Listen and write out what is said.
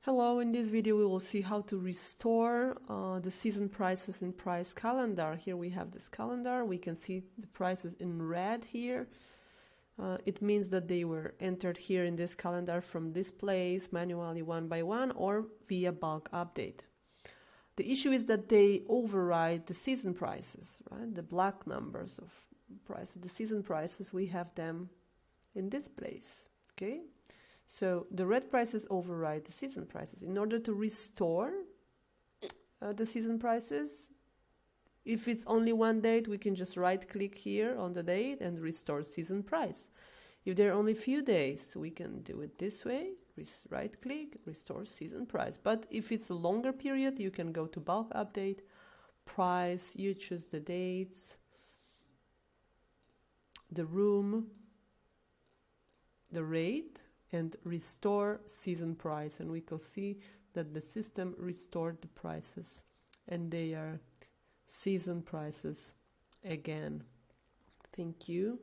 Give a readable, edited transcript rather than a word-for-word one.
Hello, in this video we will see how to restore the season prices in price calendar. Here we have this calendar. We can see the prices in red here. It means that they were entered here in this calendar from this place manually one by one or via bulk update. The issue is that they override the season prices, right? The black numbers of prices, the season prices, we have them in this place, okay? So the red prices override the season prices. In order to restore the season prices, if it's only one date, we can just right click here on the date and restore season price. If there are only few days, we can do it this way, right click, restore season price. But if it's a longer period, you can go to bulk update, price, you choose the dates, the room, the rate, and restore season price, and we can see that the system restored the prices and they are season prices again. Thank you.